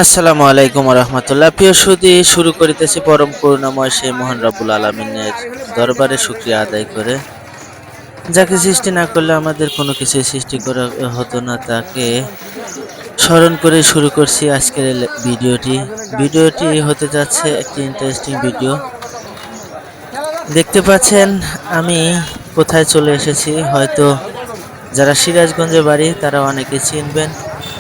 আসসালামু আলাইকুম রহমতুল্লাহ। প্রিয় সুদী, শুরু করিতেছি পরম করুণাময় সেই মহান রব্বুল আলমিনের দরবারে শুকরিয়া আদায় করে। যাকে সৃষ্টি না করলে আমাদের কোনো কিছু সৃষ্টি করা হতো না, তাকে স্মরণ করে শুরু করছি আজকের এই ভিডিওটি হতে যাচ্ছে একটি ইন্টারেস্টিং ভিডিও। দেখতে পাচ্ছেন আমি কোথায় চলে এসেছি। হয়তো যারা সিরাজগঞ্জের বাড়ি তারা অনেকে চিনবেন,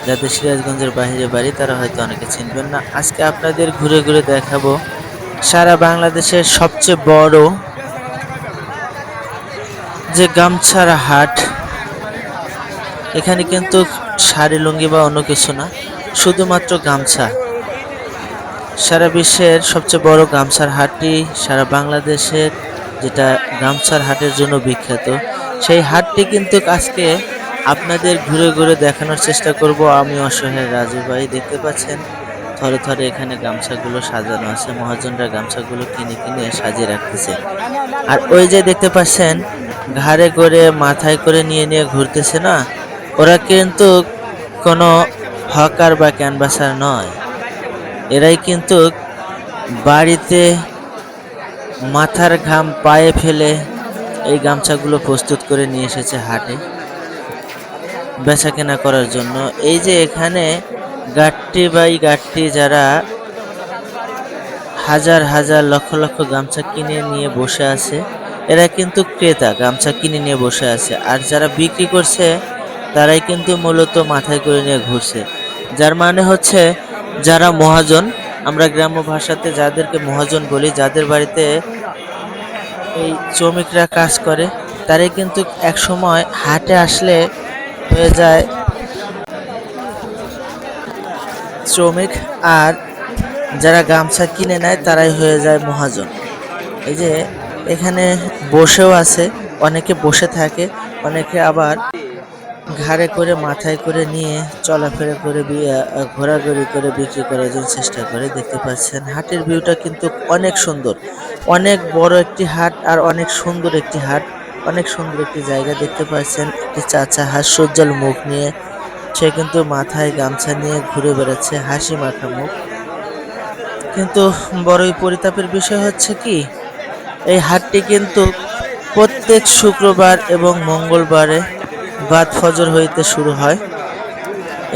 যাদের সিরাজগঞ্জের বাইরে বাড়ি তারা হয়তো অনেকে চিনবেন না। আজকে আপনাদের ঘুরে ঘুরে দেখাবো সারা বাংলাদেশের সবচেয়ে বড় যে গামছার হাট। এখানে কিন্তু শাড়ি লুঙ্গি বা অন্য কিছু না, শুধুমাত্র গামছা। সারা বিশ্বের সবচেয়ে বড় গামছার হাটটি সারা বাংলাদেশের, যেটা গামছার হাটের জন্য বিখ্যাত, সেই হাটটি কিন্তু আজকে আপনাদের ঘুরে ঘুরে দেখানোর চেষ্টা করব আমি, অসহায় রাজু ভাই। দেখতে পাচ্ছেন থরে থরে এখানে গামছাগুলো সাজানো আছে, মহাজনরা গামছাগুলো কিনে কিনে সাজিয়ে রাখতেছে। আর ওই যে দেখতে পাচ্ছেন ঘাড়ে করে মাথায় করে নিয়ে নিয়ে ঘুরতেছে না, ওরা কিন্তু কোনো হকার বা ক্যানভাসার নয়। এরাই কিন্তু বাড়িতে মাথার ঘাম পায়ে ফেলে এই গামছাগুলো প্রস্তুত করে নিয়ে এসেছে হাটে বেচা কেনা করার জন্য। এই যে এখানে গাট্টি বাই গাট্টি যারা হাজার হাজার লক্ষ লক্ষ গামছা কিনে নিয়ে বসে আছে, এরা কিন্তু ক্রেতা, গামছা কিনে নিয়ে বসে আছে। আর যারা বিক্রি করছে তারাই কিন্তু মূলত মাথায় করে নিয়ে ঘুরছে। যার মানে হচ্ছে যারা মহাজন, আমরা গ্রাম্য ভাষাতে যাদেরকে মহাজন বলি, যাদের বাড়িতে এই শ্রমিকরা কাজ করে, তারাই কিন্তু এক সময় হাটে আসলে হয়ে যায় শ্রমিক, আর যারা গামছা কিনে নেয় তারাই হয়ে যায় মহাজন। এই যে এখানে বসেও আছে, অনেকে বসে থাকে, অনেকে আবার ঘাড়ে করে মাথায় করে নিয়ে চলাফেরা করে ঘোরাঘুরি করে বিক্রি করার জন্য চেষ্টা করে। দেখতে পাচ্ছেন হাটের ভিউটা কিন্তু অনেক সুন্দর, অনেক বড় একটি হাট আর অনেক সুন্দর একটি হাট, অনেক সুন্দর একটি জায়গা। দেখতে পাচ্ছেন একটি চাচা হাস্যোজ্জ্বল মুখ নিয়ে, সে কিন্তু মাথায় গামছা নিয়ে ঘুরে বেড়াচ্ছে, হাসি মাখা মুখ। কিন্তু বড়ই পরিতাপের বিষয় হচ্ছে কি, এই হাটটি কিন্তু প্রত্যেক শুক্রবার এবং মঙ্গলবারে বাদ ফজর হইতে শুরু হয়,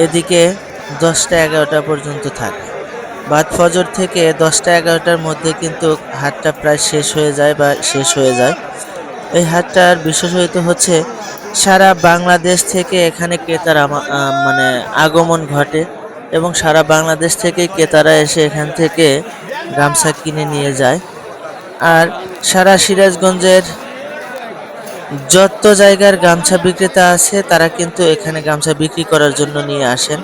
এদিকে 10টা-11টা পর্যন্ত থাকে। বাদ ফজর থেকে 10টা-11টার মধ্যে কিন্তু হাটটা প্রায় শেষ হয়ে যায়। এই হাটটার বিশেষত হচ্ছে সারা বাংলাদেশ থেকে এখানে ক্রেতার মানে আগমন ঘটে, এবং সারা বাংলাদেশ থেকে ক্রেতারা এসে এখান থেকে গামছা কিনে নিয়ে যায়। আর সারা সিরাজগঞ্জের যত জায়গার গামছা বিক্রেতা আছে তারা কিন্তু এখানে গামছা বিক্রি করার জন্য নিয়ে আসেন।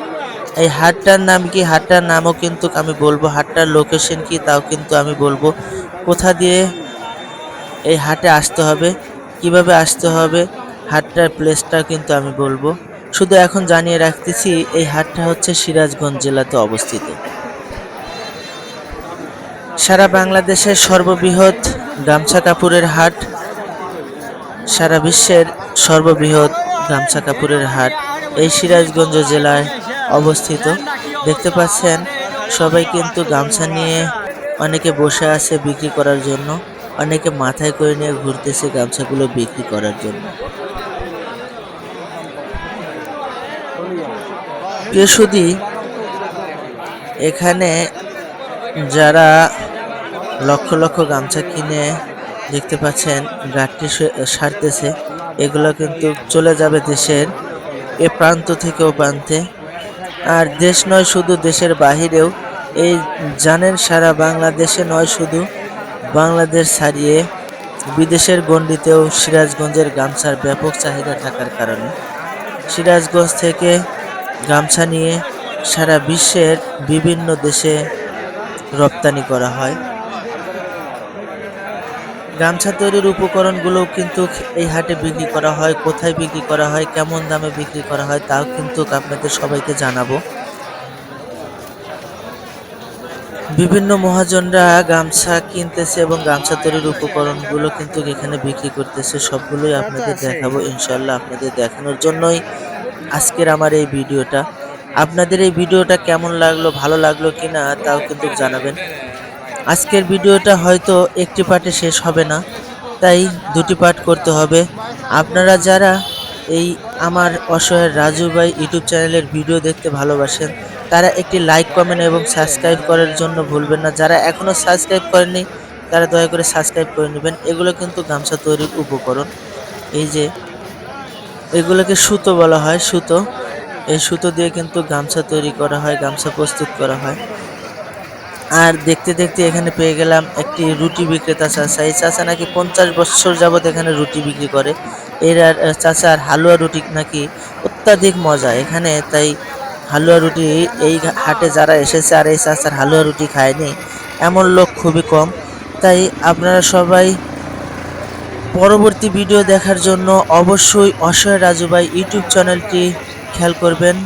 এই হাটটার নাম কি, হাটটার নামও কিন্তু আমি বলবো, হাটটার লোকেশন কি তাও কিন্তু আমি বলবো, কোথা দিয়ে এই হাটে আসতে হবে, কিভাবে আসতে হবে, হাটটার প্লেসটা কিন্তু আমি বলবো। শুধু এখন জানিয়ে রাখতেছি এই হাটটা হচ্ছে সিরাজগঞ্জ জেলাতে অবস্থিত। সারা বাংলাদেশের সর্ববৃহৎ গামছা কাপড়ের হাট, সারা বিশ্বের সর্ববৃহৎ গামছা কাপড়ের হাট এই সিরাজগঞ্জ জেলায় অবস্থিত। দেখতে পাচ্ছেন সবাই কিন্তু গামছা নিয়ে, অনেকে বসে আছে বিক্রি করার জন্য, অনেকে মাথায় করে নিয়ে ঘুরতেছে গামছাগুলো বিক্রি করার জন্য। প্রিয় সুধী, এখানে যারা লক্ষ লক্ষ গামছা কিনে, দেখতে পাচ্ছেন গাড়িটি সারতেছে, এগুলো কিন্তু চলে যাবে দেশের এ প্রান্ত থেকে ও প্রান্তে। আর দেশ নয় শুধু, দেশের বাহিরেও, এই জানেন সারা বাংলাদেশে নয় শুধু, বাংলাদেশ ছাড়িয়ে বিদেশের গণ্ডিতেও সিরাজগঞ্জের গামছার ব্যাপক চাহিদা থাকার কারণে সিরাজগঞ্জ থেকে গামছা নিয়ে সারা বিশ্বের বিভিন্ন দেশে রপ্তানি করা হয়। গামছা তৈরির উপকরণগুলো কিন্তু এই হাটে বিক্রি করা হয়। কোথায় বিক্রি করা হয়, কেমন দামে বিক্রি করা হয়, তাও কিন্তু আপনাদের সবাইকে জানাবো। বিভিন্ন মহাজনরা গামছা কিনতেছে এবং গামছা তৈরির উপকরণগুলো কিন্তু এখানে বিক্রি করতেছে, সবগুলোই আপনাদের দেখাবো ইনশাল্লাহ। আপনাদের দেখানোর জন্যই আজকের আমার এই ভিডিওটা। আপনাদের এই ভিডিওটা কেমন লাগলো, ভালো লাগলো কিনা তাও কিন্তু জানাবেন। আজকের ভিডিওটা হয়তো একটি পার্টে শেষ হবে না, তাই দুটি পার্ট করতে হবে। আপনারা যারা এই আমার অসহায় রাজু ভাই ইউটিউব চ্যানেলের ভিডিও দেখতে ভালোবাসেন, তারা একটি লাইক, কমেন্ট এবং সাবস্ক্রাইব করার জন্য ভুলবেন না। যারা এখনও সাবস্ক্রাইব করেননি তারা দয়া করে সাবস্ক্রাইব করে নেবেন। এগুলো কিন্তু গামছা তৈরির উপকরণ। এই যে এগুলোকে সুতো বলা হয়, সুতো। এই সুতো দিয়ে কিন্তু গামছা তৈরি করা হয়, গামছা প্রস্তুত করা হয়। আর দেখতে দেখতে এখানে পেয়ে গেলাম একটি রুটি বিক্রেতা চাচা। এই চাচা নাকি 50 বছর যাবত এখানে রুটি বিক্রি করে। এর আর চাচার হালুয়া রুটি নাকি অত্যাধিক মজা এখানে, তাই হালুয়া রুটি এই হাটে যারা এসেছে আর এই চাচার হালুয়া রুটি খায়নি এমন লোক খুবই কম। তাই আপনারা সবাই পরবর্তী ভিডিও দেখার জন্য অবশ্যই অসহায় রাজু ভাই ইউটিউব চ্যানেলটি খেয়াল করবেন।